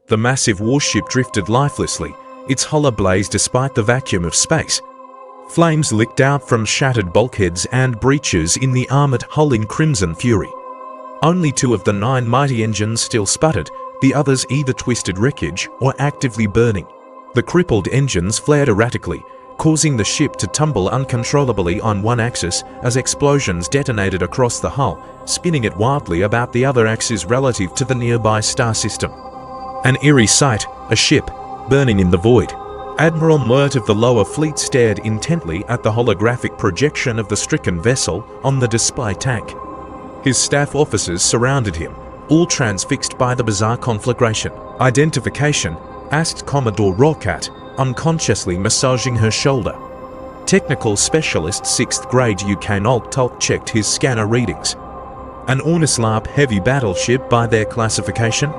The massive warship drifted lifelessly, its hull ablaze despite the vacuum of space. Flames licked out from shattered bulkheads and breaches in the armored hull in crimson fury. Only 2 of the 9 mighty engines still sputtered, the others either twisted wreckage or actively burning. The crippled engines flared erratically, causing the ship to tumble uncontrollably on one axis as explosions detonated across the hull, spinning it wildly about the other axis relative to the nearby star system. An eerie sight, a ship, burning in the void. Admiral M'Lert of the lower fleet stared intently at the holographic projection of the stricken vessel on the display tank. His staff officers surrounded him, all transfixed by the bizarre conflagration. "Identification?" asked Commodore Rocket, unconsciously massaging her shoulder. Technical specialist 6th grade OCCULTIC checked his scanner readings. An Ornislap heavy battleship by their classification?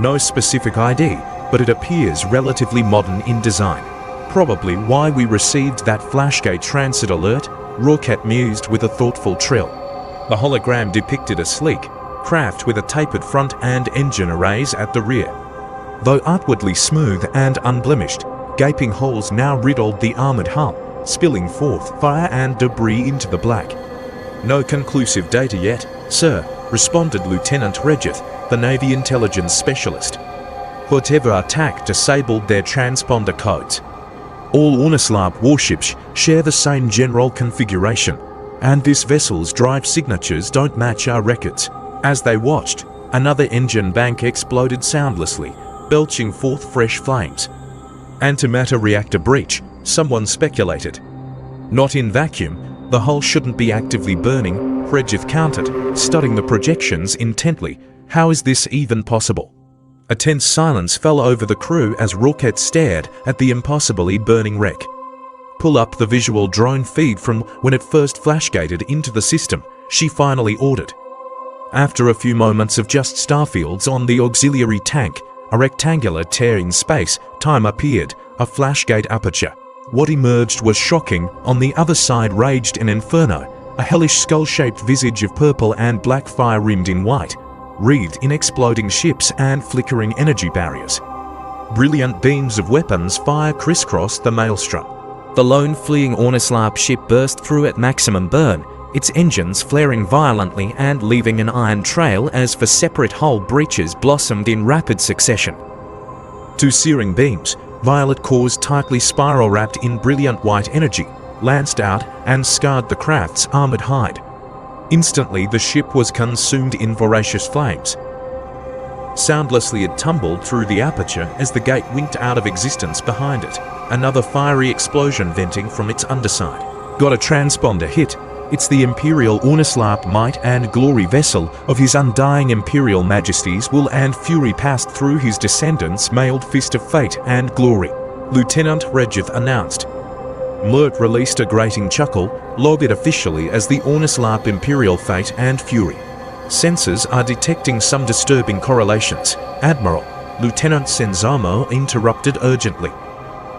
No specific ID, but it appears relatively modern in design. Probably why we received that flashgate transit alert, Rocket mused with a thoughtful trill. The hologram depicted a sleek craft with a tapered front and engine arrays at the rear. Though outwardly smooth and unblemished, gaping holes now riddled the armored hull, spilling forth fire and debris into the black. "No conclusive data yet, sir," responded Lieutenant M'Lert, the Navy intelligence specialist. "Whatever attack disabled their transponder codes. All Ornislap warships share the same general configuration, and this vessel's drive signatures don't match our records." As they watched, another engine bank exploded soundlessly, belching forth fresh flames. "Antimatter reactor breach," someone speculated. "Not in vacuum, the hull shouldn't be actively burning," M'Lert countered, studying the projections intently. "How is this even possible?" A tense silence fell over the crew as Rocket stared at the impossibly burning wreck. "Pull up the visual drone feed from when it first flashgated into the system," she finally ordered. After a few moments of just starfields on the auxiliary tank, a rectangular tear in space-time appeared, a flashgate aperture. What emerged was shocking. On the other side raged an inferno, a hellish skull-shaped visage of purple and black fire rimmed in white, wreathed in exploding ships and flickering energy barriers. Brilliant beams of weapons fire crisscrossed the maelstrom. The lone fleeing Ornislap ship burst through at maximum burn, its engines flaring violently and leaving an iron trail as the separate hull breaches blossomed in rapid succession. 2 searing beams, violet cores tightly spiral-wrapped in brilliant white energy, lanced out and scarred the craft's armored hide. Instantly, the ship was consumed in voracious flames. Soundlessly it tumbled through the aperture as the gate winked out of existence behind it, another fiery explosion venting from its underside. "Got a transponder hit. It's the Imperial Ornislap might and glory vessel of His Undying Imperial Majesty's will and fury passed through his descendants' mailed fist of fate and glory," Lieutenant M'Lert announced. M'Lert released a grating chuckle, logged it officially as the Ornislap Imperial Fate and Fury. "Sensors are detecting some disturbing correlations, Admiral," Lieutenant Senzamo interrupted urgently.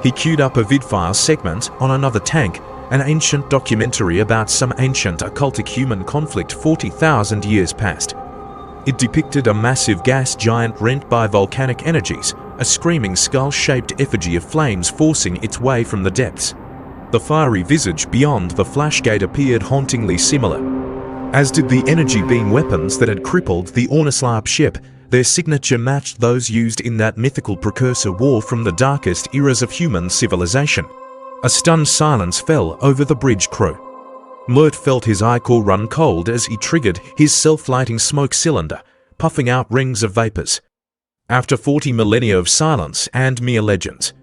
He queued up a vidfile segment on another tank, an ancient documentary about some ancient occultic human conflict 40,000 years past. It depicted a massive gas giant rent by volcanic energies, a screaming skull-shaped effigy of flames forcing its way from the depths. The fiery visage beyond the flashgate appeared hauntingly similar, as did the energy beam weapons that had crippled the Ornislap ship. Their signature matched those used in that mythical precursor war from the darkest eras of human civilization. A stunned silence fell over the bridge crew. M'Lert felt his ichor run cold as he triggered his self-lighting smoke cylinder, puffing out rings of vapors. After 40 millennia of silence and mere legends,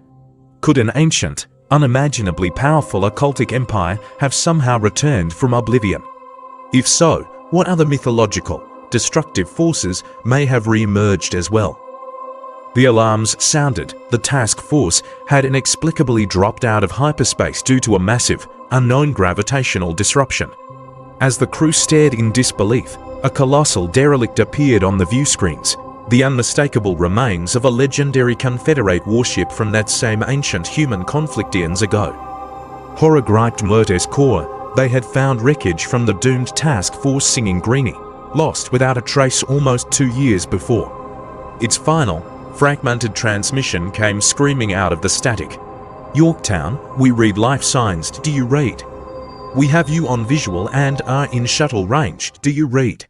could an ancient, unimaginably powerful occultic empire have somehow returned from oblivion? If so, what other mythological, destructive forces may have re-emerged as well? The alarms sounded. The task force had inexplicably dropped out of hyperspace due to a massive, unknown gravitational disruption. As the crew stared in disbelief, a colossal derelict appeared on the view screens, the unmistakable remains of a legendary Confederate warship from that same ancient human conflict eons ago. Horror griped M'Lert's core. They had found wreckage from the doomed task force Singing Greenie, lost without a trace almost 2 years before. Its final, Fragmented transmission came screaming out of the static. Yorktown, we read life signs, do you read? We have you on visual and are in shuttle range, do you read?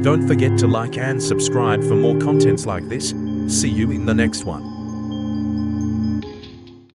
Don't forget to like and subscribe for more contents like this. See you in the next one.